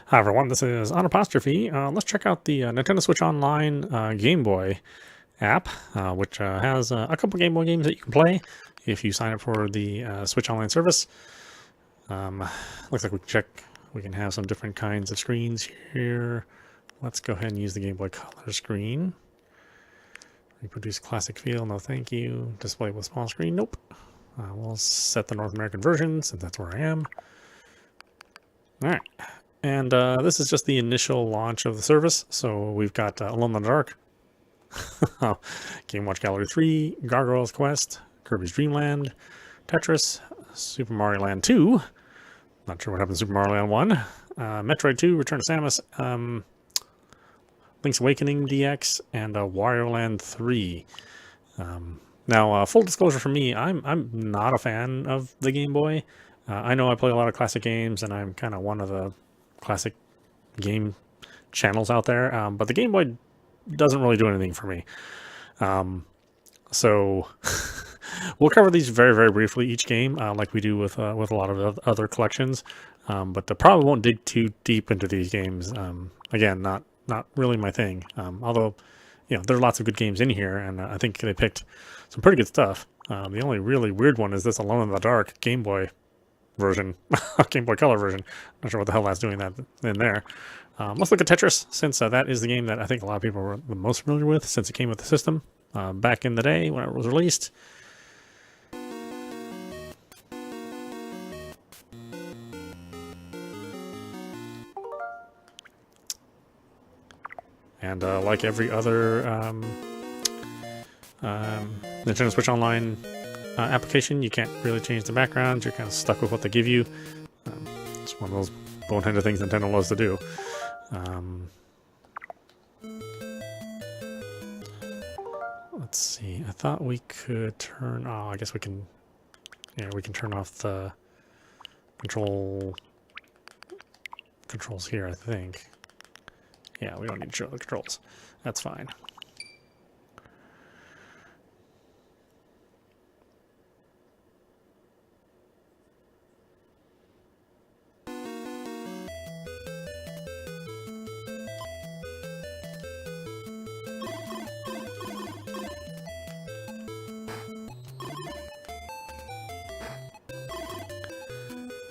Hi everyone, this is audap. Let's check out the Nintendo Switch Online Game Boy app, which has a couple Game Boy games that you can play if you sign up for the Switch Online service. Looks like we can have some different kinds of screens here. Let's go ahead and use the Game Boy Color screen. Reproduce classic feel, no thank you. Display with small screen, nope. We'll set the North American version since that's where I am. Alright. And this is just the initial launch of the service. So we've got Alone in the Dark, Game Watch Gallery 3, Gargoyle's Quest, Kirby's Dream Land, Tetris, Super Mario Land 2, not sure what happened to Super Mario Land 1, Metroid 2, Return to Samus, Link's Awakening DX, and Wario Land 3. Now, full disclosure for me, I'm not a fan of the Game Boy. I know I play a lot of classic games, and I'm kind of one of the classic game channels out there, but the Game Boy doesn't really do anything for me. So we'll cover these very, very briefly each game, like we do with a lot of other collections. But I probably won't dig too deep into these games. Again, not really my thing. Although, there are lots of good games in here, and I think they picked some pretty good stuff. The only really weird one is this Alone in the Dark Game Boy version, Game Boy Color version. Not sure what the hell that's doing that in there. Let's look at Tetris, since that is the game that I think a lot of people were the most familiar with, since it came with the system back in the day when it was released. And like every other Nintendo Switch Online application, you can't really change the backgrounds. You're kind of stuck with what they give you. It's one of those boneheaded things Nintendo loves to do. Let's see. I thought we could turn. Oh, I guess we can. Yeah, we can turn off the controls here, I think. Yeah, we don't need to show the controls. That's fine.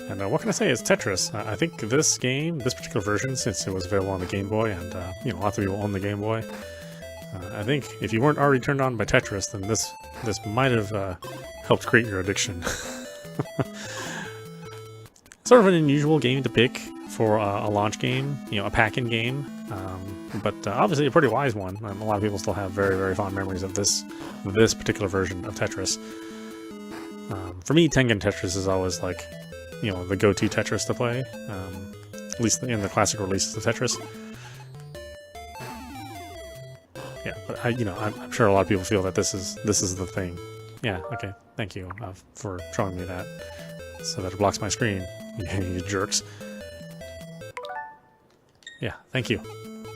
And what can I say is Tetris. I think this game, this particular version, since it was available on the Game Boy, and lots of people own the Game Boy, I think if you weren't already turned on by Tetris, then this might have helped create your addiction. Sort of an unusual game to pick for a launch game, a pack-in game, but obviously a pretty wise one. A lot of people still have very, very fond memories of this particular version of Tetris. For me, Tengen Tetris is always like, the go-to Tetris to play, at least in the classic releases of Tetris. Yeah, but I'm sure a lot of people feel that this is the thing. Yeah, okay, thank you for showing me that, so that it blocks my screen. You jerks. Yeah, thank you,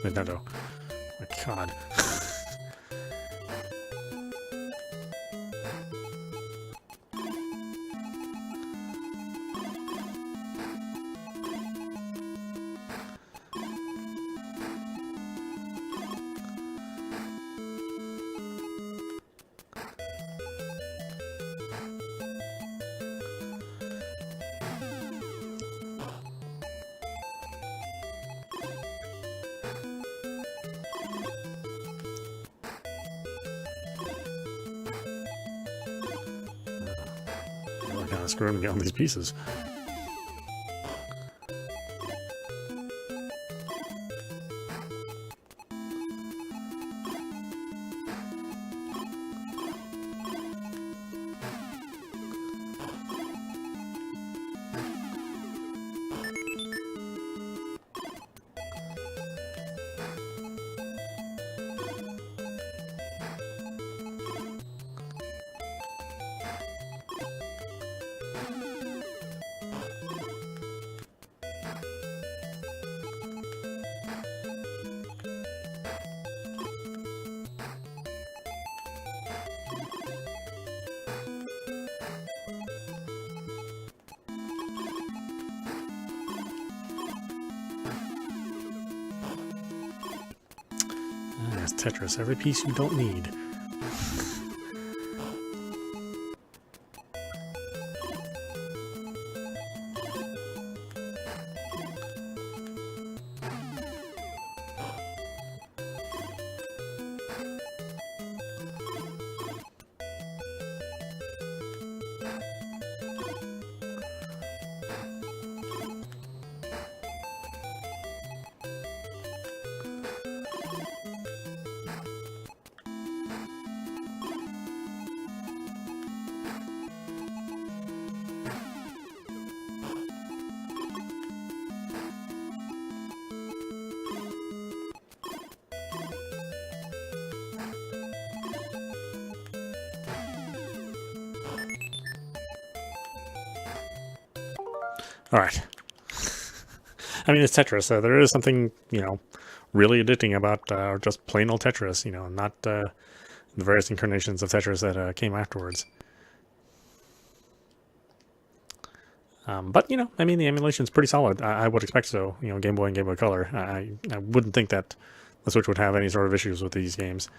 Nintendo. My God. Kind of screwing me on these pieces. Yes, Tetris, every piece you don't need. All right. I mean, it's Tetris, so there is something, you know, really addicting about just plain old Tetris, you know, not the various incarnations of Tetris that came afterwards. But, you know, I mean, the emulation's pretty solid. I would expect so, you know, Game Boy and Game Boy Color. I wouldn't think that the Switch would have any sort of issues with these games.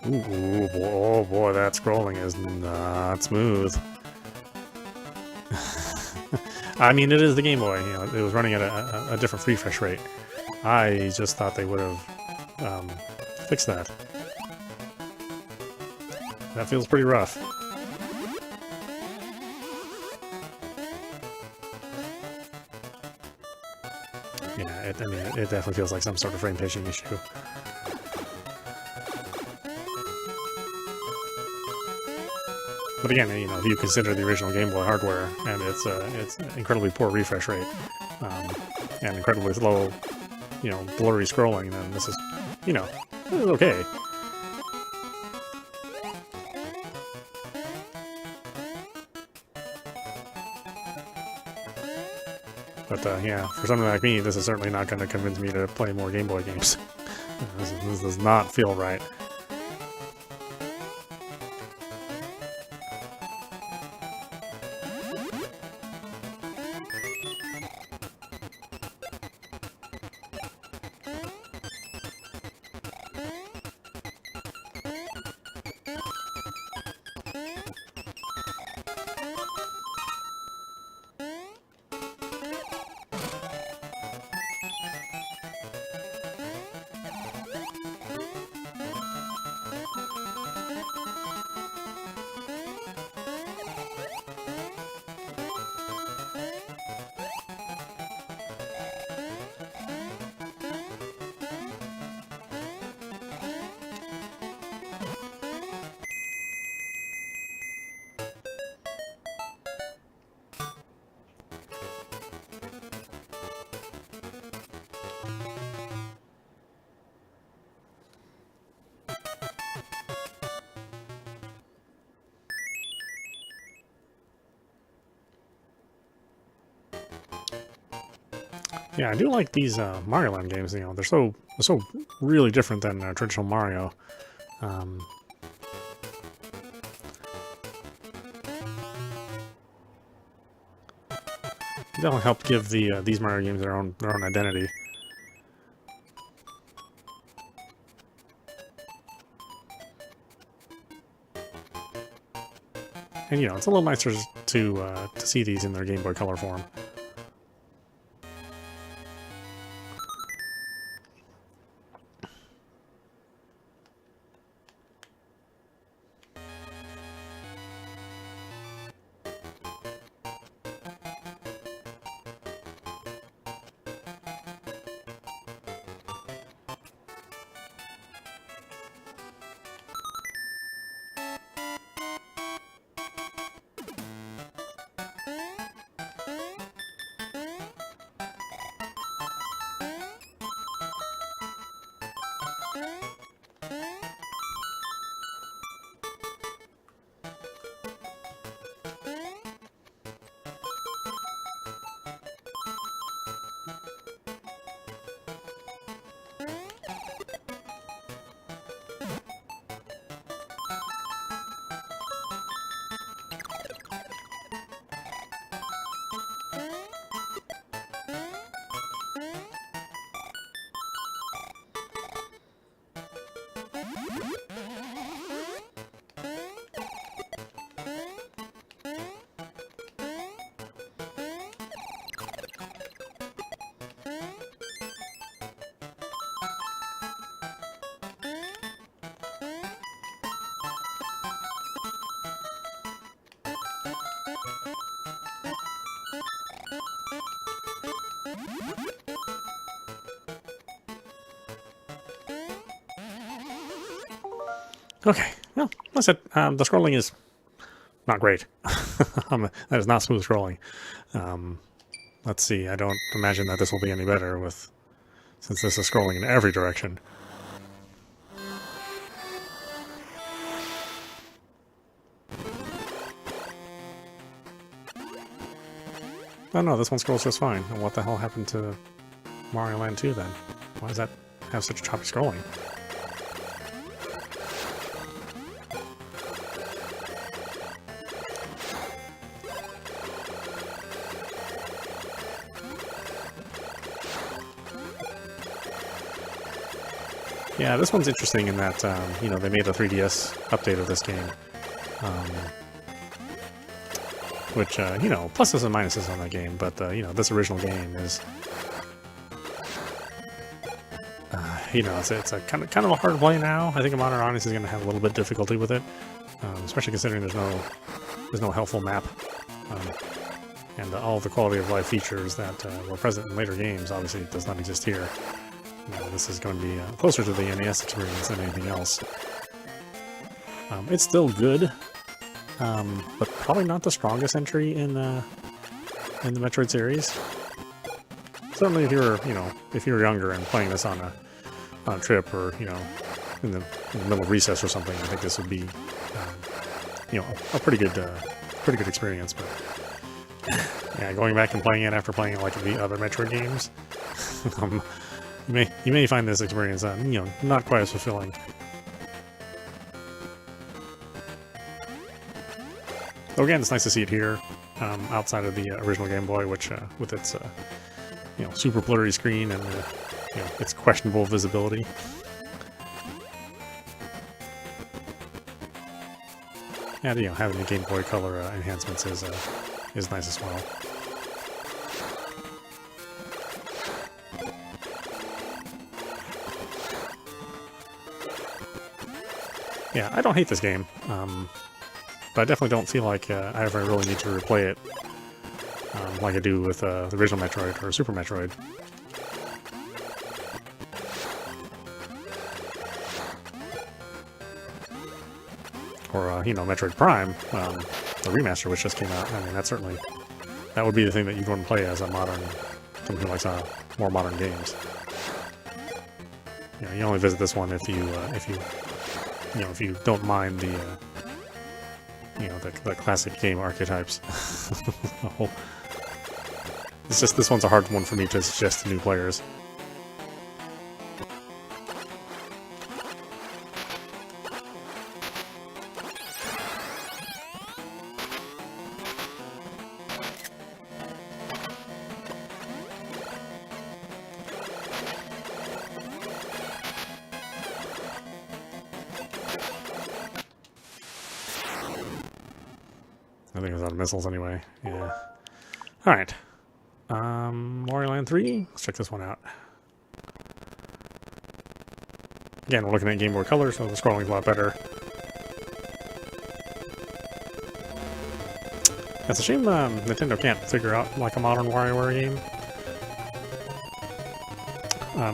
Ooh, boy, oh boy, that scrolling is not smooth. I mean, it is the Game Boy. You know, it was running at a different refresh rate. I just thought they would have fixed that. That feels pretty rough. Yeah, I mean, it definitely feels like some sort of frame paging issue. But again, you know, if you consider the original Game Boy hardware and it's incredibly poor refresh rate and incredibly slow, you know, blurry scrolling, then this is, you know, this is okay. But yeah, for something like me, this is certainly not going to convince me to play more Game Boy games. This does not feel right. Yeah, I do like these Mario Land games. You know, they're so really different than traditional Mario. That'll help give these Mario games their own identity. And you know, it's a little nicer to see these in their Game Boy Color form. Okay, well, that's it. The scrolling is not great. That is not smooth scrolling. Let's see. I don't imagine that this will be any better since this is scrolling in every direction. Oh no, this one scrolls just fine. And what the hell happened to Mario Land 2 then? Why does that have such choppy scrolling? Yeah, this one's interesting in that, you know, they made a 3DS update of this game. Which, you know, pluses and minuses on that game, but, you know, this original game is, you know, it's a kind of a hard play now. I think a modern audience is going to have a little bit of difficulty with it, especially considering there's no helpful map, and all the quality of life features that were present in later games obviously does not exist here. You know, this is going to be closer to the NES experience than anything else. It's still good. But probably not the strongest entry in the Metroid series. Certainly, if you're younger and playing this on a trip, or you know, in the middle of recess or something, I think this would be, you know, a pretty good experience. But yeah, going back and playing it after playing like the other Metroid games, you may find this experience, you know, not quite as fulfilling. So again, it's nice to see it here, outside of the original Game Boy, which, with its, you know, super blurry screen and, you know, its questionable visibility. And, you know, having the Game Boy Color enhancements is nice as well. Yeah, I don't hate this game. But I definitely don't feel like I ever really need to replay it like I do with the original Metroid or Super Metroid. Or, you know, Metroid Prime, the remaster which just came out. I mean, that would be the thing that you'd want to play as someone who likes more modern games. You know, you only visit this one if you don't mind the you know, the classic game archetypes. It's just, this one's a hard one for me to suggest to new players. I think it was out of missiles anyway. Yeah. Alright. Mario Land 3. Let's check this one out. Again, we're looking at Game Boy Color, so the scrolling's a lot better. It's a shame Nintendo can't figure out like a modern WarioWare game.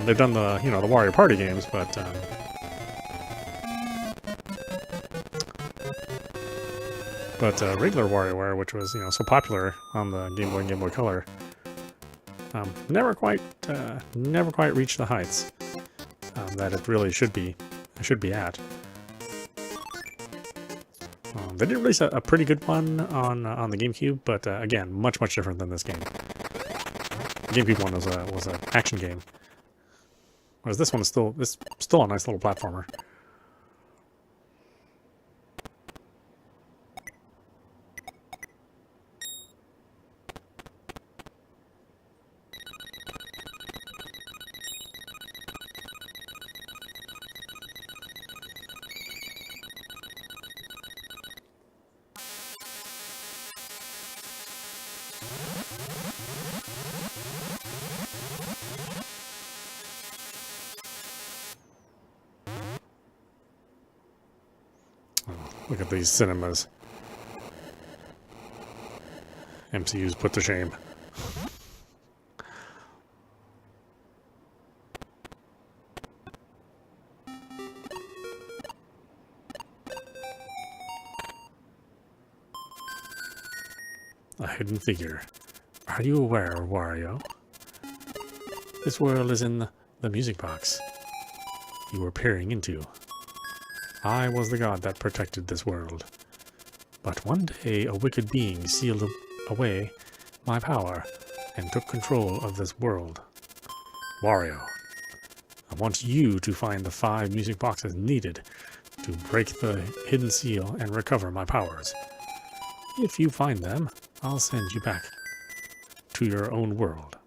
They've done the Wario Party games, but regular WarioWare, which was so popular on the Game Boy and Game Boy Color, never quite reached the heights that it really should be at. They did release a pretty good one on the GameCube, but again, much different than this game. The GameCube one was an action game, whereas this one is still a nice little platformer. Look at these cinemas. MCU's put to shame. a hidden figure. Are you aware, Wario? This world is in the music box you were peering into. I was the god that protected this world. But one day a wicked being sealed away my power and took control of this world. Wario, I want you to find the 5 music boxes needed to break the hidden seal and recover my powers. If you find them, I'll send you back to your own world.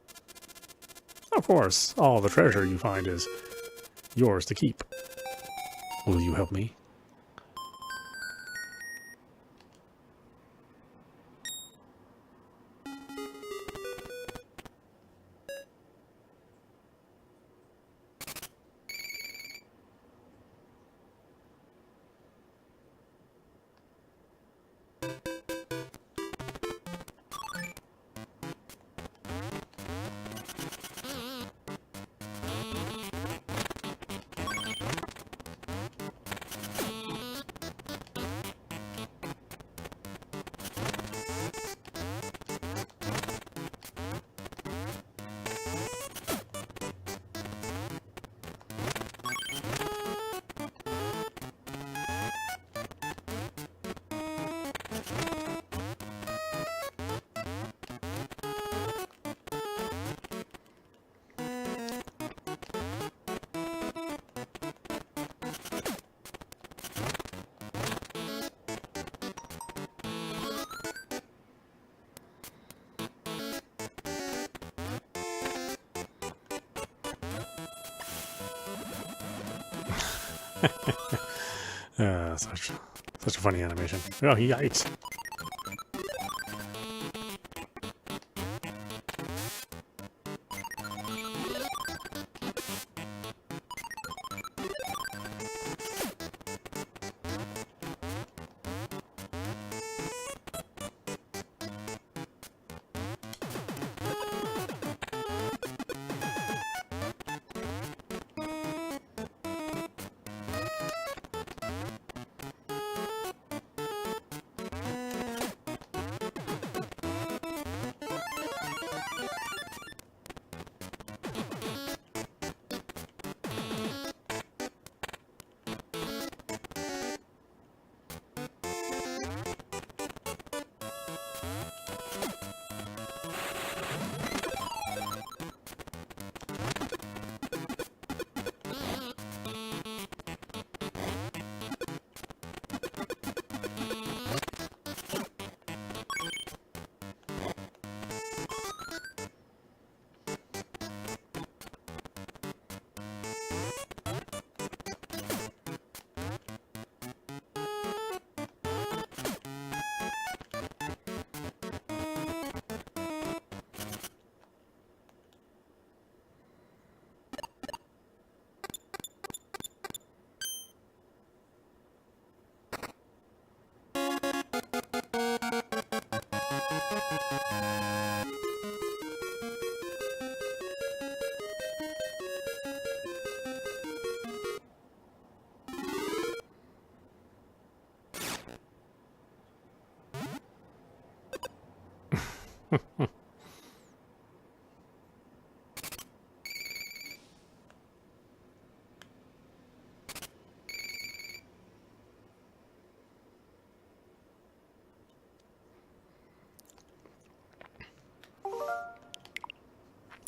Of course, all the treasure you find is yours to keep. Will you help me? Such a funny animation. Oh, yikes.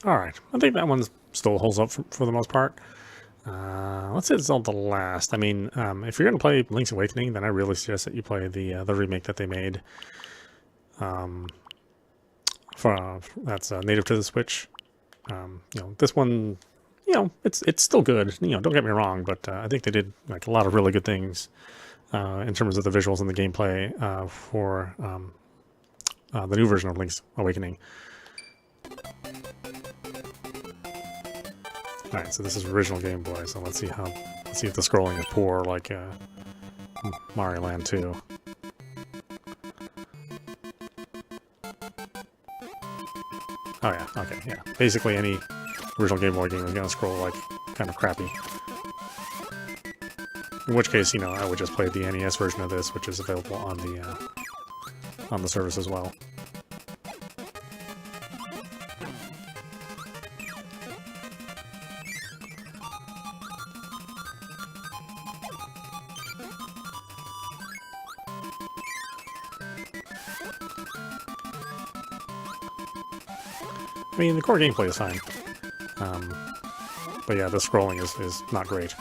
Alright, I think that one still holds up for the most part. Let's say Zelda last. I mean, if you're going to play Link's Awakening, then I really suggest that you play the remake that they made. That's native to the Switch. This one, it's still good. Don't get me wrong, but I think they did like a lot of really good things in terms of the visuals and the gameplay for the new version of Link's Awakening. Alright, so this is original Game Boy, so let's see if the scrolling is poor like Mario Land 2. Oh yeah, okay, yeah. Basically any original Game Boy game is gonna scroll like kind of crappy. In which case, I would just play the NES version of this, which is available on the service as well. I mean, the core gameplay is fine. But yeah, the scrolling is not great.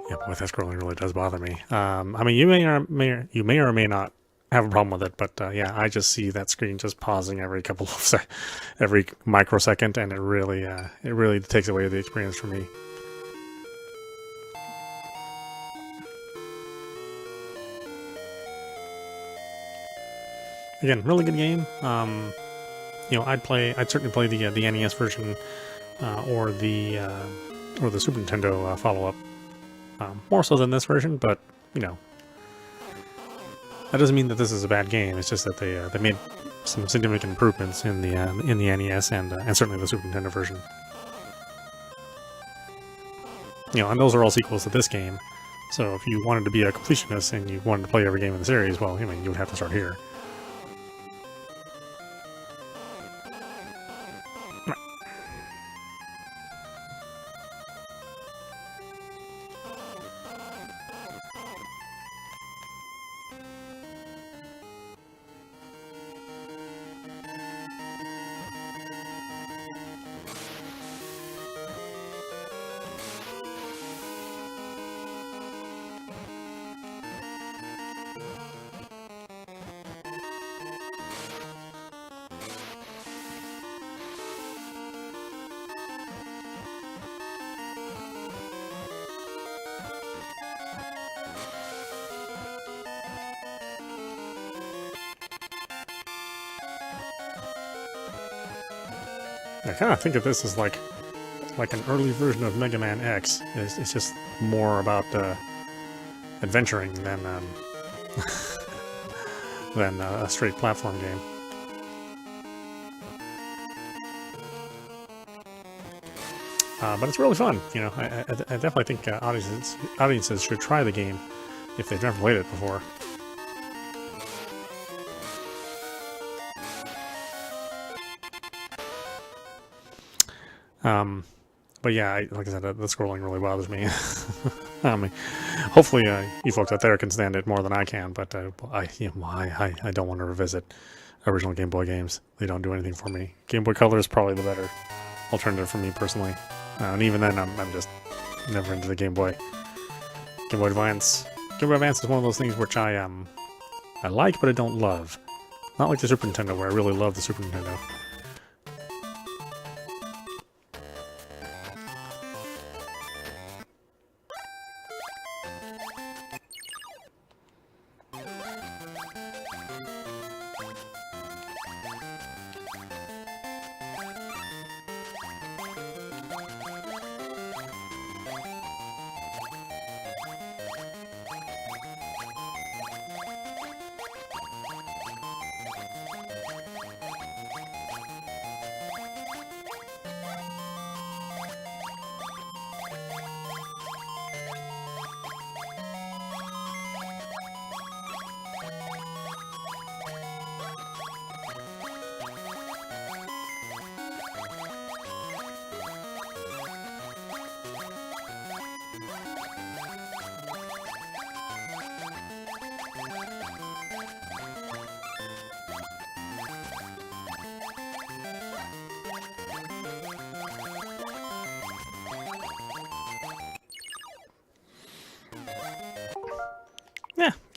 Yeah, boy, that scrolling really does bother me. I mean, you may or may not have a problem with it, but yeah, I just see that screen just pausing every couple of every microsecond, and it really takes away the experience for me. Again, really good game. You know, I'd certainly play the NES version or the Super Nintendo follow-up. More so than this version, but you know, that doesn't mean that this is a bad game. It's just that they made some significant improvements in the NES and certainly the Super Nintendo version. You know, and those are all sequels to this game. So if you wanted to be a completionist and you wanted to play every game in the series, well, I mean, you would have to start here. I kind of think of this as like an early version of Mega Man X. It's just more about adventuring than than a straight platform game. But it's really fun. You know, I definitely think audiences should try the game if they've never played it before. But yeah, like I said, the scrolling really bothers me. I mean, hopefully you folks out there can stand it more than I can, but I don't want to revisit original Game Boy games. They don't do anything for me. Game Boy Color is probably the better alternative for me personally. And even then, I'm just never into the Game Boy. Game Boy Advance. Game Boy Advance is one of those things which I like, but I don't love. Not like the Super Nintendo, where I really love the Super Nintendo.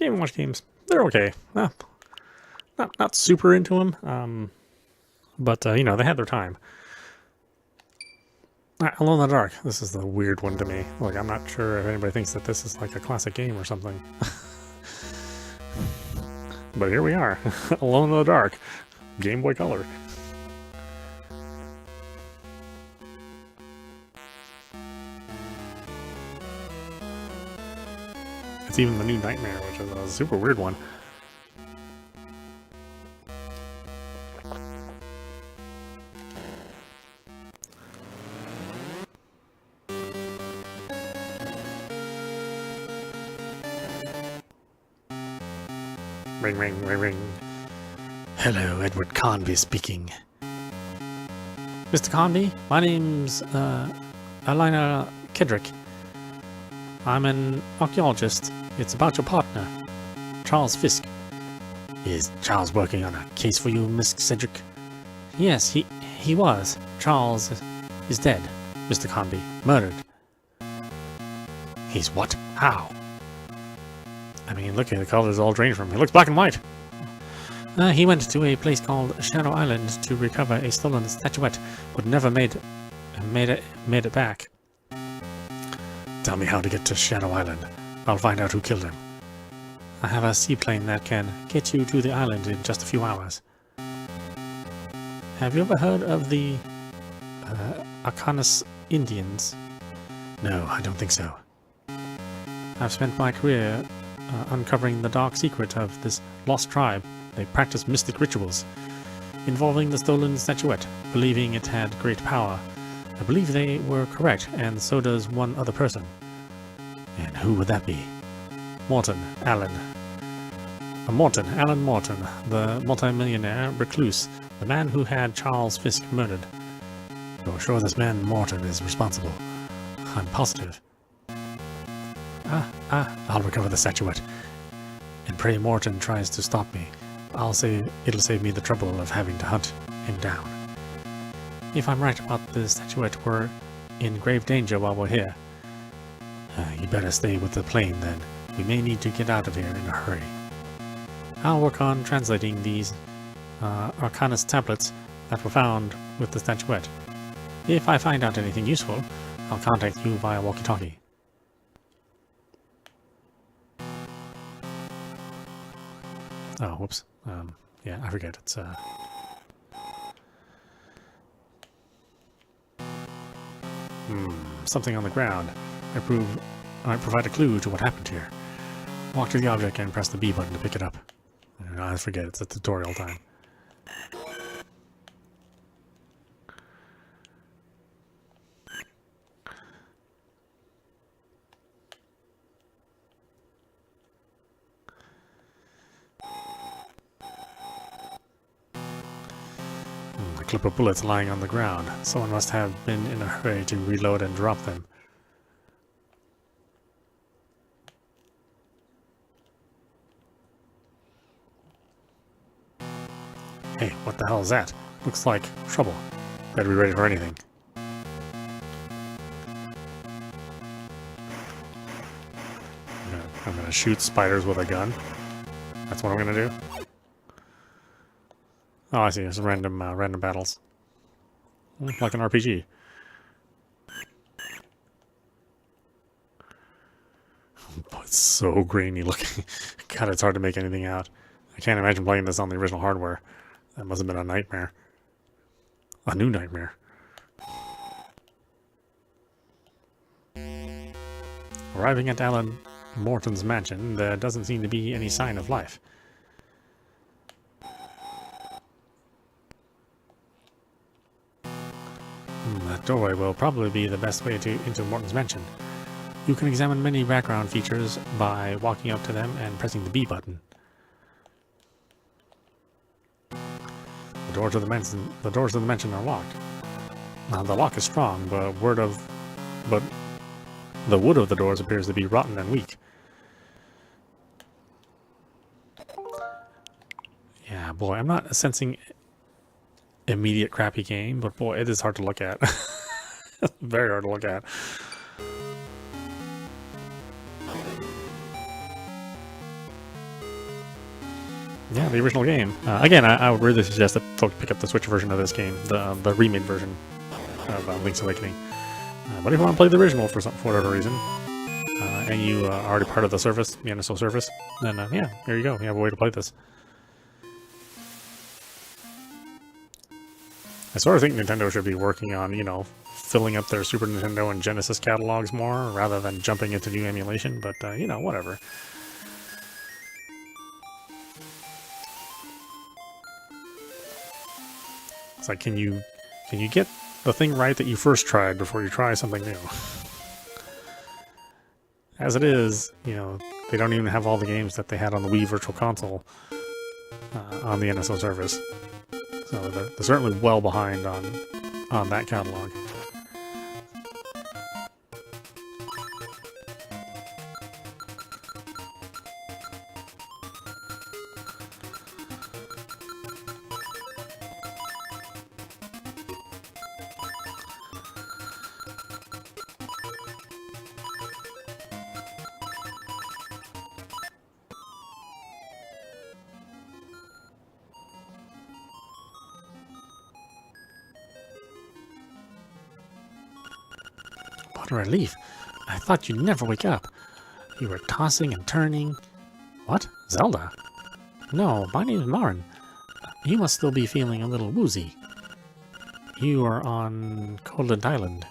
Game & Watch games, they're okay. Not super into them, but you know, they had their time. Alone in the Dark. This is the weird one to me. Like, I'm not sure if anybody thinks that this is like a classic game or something. But here we are. Alone in the Dark. Game Boy Color. It's even the new Nightmare, which is a super weird one. Ring, ring, ring, ring. Hello, Edward Conby speaking. Mr. Conby, my name's Alina Kedrick. I'm an archaeologist. It's about your partner, Charles Fisk. Is Charles working on a case for you, Miss Cedric? Yes, he was. Charles is dead, Mr. Conby. Murdered. He's what? How? I mean, look at the colors all drained from him. He looks black and white. He went to a place called Shadow Island to recover a stolen statuette, but never made it back. Tell me how to get to Shadow Island. I'll find out who killed him. I have a seaplane that can get you to the island in just a few hours. Have you ever heard of the Arcanis Indians? No, I don't think so. I've spent my career uncovering the dark secret of this lost tribe. They practice mystic rituals involving the stolen statuette, believing it had great power. I believe they were correct, and so does one other person. And who would that be? Alan Morton, the multimillionaire recluse, the man who had Charles Fisk murdered. You're sure this man Morton is responsible? I'm positive. I'll recover the statuette. And pray Morton tries to stop me. It'll save me the trouble of having to hunt him down. If I'm right about the statuette, we're in grave danger while we're here. You better stay with the plane then. We may need to get out of here in a hurry. I'll work on translating these Arcanis tablets that were found with the statuette. If I find out anything useful, I'll contact you via walkie-talkie. Oh, whoops. Yeah, I forget. It's, something on the ground. I provide a clue to what happened here. Walk to the object and press the B button to pick it up. I forget, it's a tutorial time. A clip of bullets lying on the ground. Someone must have been in a hurry to reload and drop them. Hey, what the hell is that? Looks like trouble. Better be ready for anything. I'm gonna shoot spiders with a gun. That's what I'm gonna do. Oh, I see. It's random battles, like an RPG. Oh, it's so grainy looking. God, it's hard to make anything out. I can't imagine playing this on the original hardware. That must have been a nightmare. A new nightmare. Arriving at Alan Morton's mansion, there doesn't seem to be any sign of life. That doorway will probably be the best way into Morton's mansion. You can examine many background features by walking up to them and pressing the B button. The doors of the mansion are locked. Now, the lock is strong, but the wood of the doors appears to be rotten and weak. Yeah, boy, I'm not sensing immediate crappy game, but boy, it is hard to look at. Very hard to look at. Yeah, the original game. Again, I would really suggest that folks pick up the Switch version of this game, the remade version of Link's Awakening. But if you want to play the original for whatever reason, and you are already part of the service, the NSO service, then yeah, there you go. You have a way to play this. I sort of think Nintendo should be working on, you know, filling up their Super Nintendo and Genesis catalogs more, rather than jumping into new emulation, but, you know, whatever. It's like, can you get the thing right that you first tried before you try something new? As it is, you know, they don't even have all the games that they had on the Wii Virtual Console on the NSO service. So they're certainly well behind on that catalog. What a relief. I thought you'd never wake up. You were tossing and turning. What? Zelda? No, my name's Marin. You must still be feeling a little woozy. You are on Coldland Island.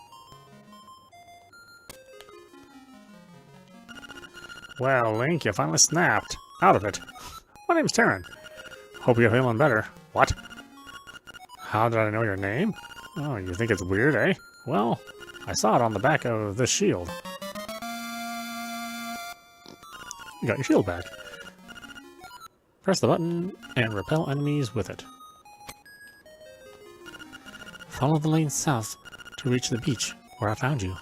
Well, Link, you finally snapped. Out of it. My name's Terran. Hope you're feeling better. What? How did I know your name? Oh, you think it's weird, eh? Well, I saw it on the back of this shield. You got your shield back. Press the button and repel enemies with it. Follow the lane south to reach the beach where I found you.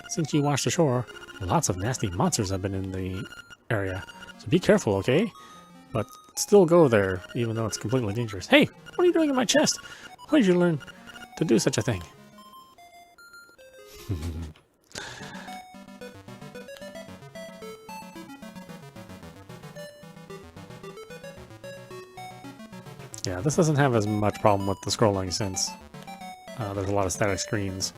Since you washed ashore, lots of nasty monsters have been in the area, so be careful, okay? But still go there, even though it's completely dangerous. Hey, what are you doing in my chest? Where did you learn to do such a thing? Yeah, this doesn't have as much problem with the scrolling since there's a lot of static screens.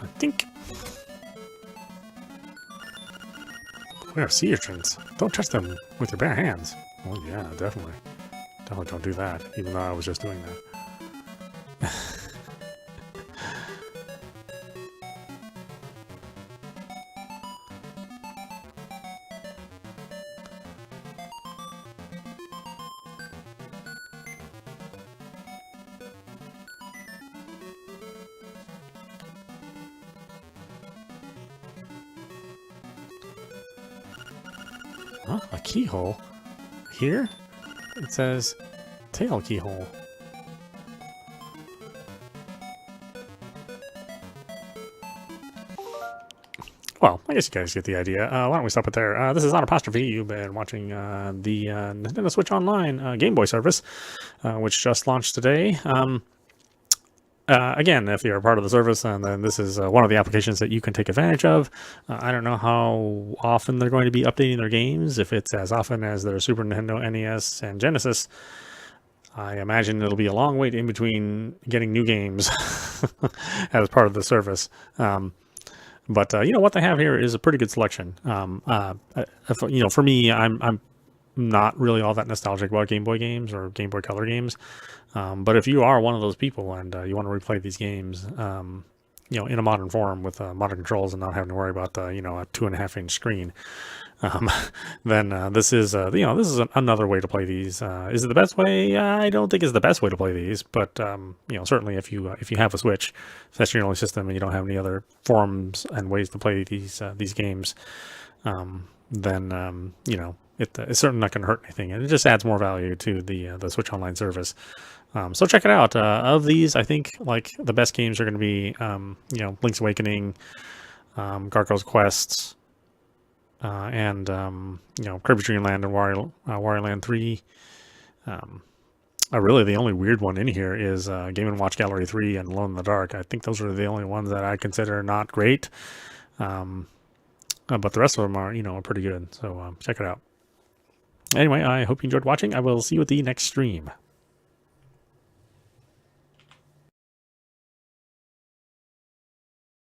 I think we have sea urchins. Don't touch them with your bare hands. Oh yeah, definitely. Definitely don't do that, even though I was just doing that. Huh? A keyhole? Here? It says tail keyhole. Well, I guess you guys get the idea. Why don't we stop it there? This is audap. You've been watching the Nintendo Switch Online Game Boy service, which just launched today. again, if you're a part of the service, and then this is one of the applications that you can take advantage of. I don't know how often they're going to be updating their games. If it's as often as their Super Nintendo, NES, and Genesis, I imagine it'll be a long wait in between getting new games as part of the service. But what they have here is a pretty good selection. For me, I'm not really all that nostalgic about Game Boy games or Game Boy Color games. But if you are one of those people and you want to replay these games, in a modern form with modern controls and not having to worry about a 2.5-inch screen, then this is another way to play these. Is it the best way? I don't think it's the best way to play these, but certainly if you have a Switch, if that's your only system and you don't have any other forms and ways to play these games, then it's certainly not going to hurt anything, and it just adds more value to the Switch Online service. So check it out. Of these, I think like the best games are going to be Link's Awakening, Gargoyle's Quest, and Kirby's Dream Land and Wario Land 3. Really, the only weird one in here is Game & Watch Gallery 3 and Alone in the Dark. I think those are the only ones that I consider not great, but the rest of them are pretty good. So check it out. Anyway, I hope you enjoyed watching. I will see you at the next stream.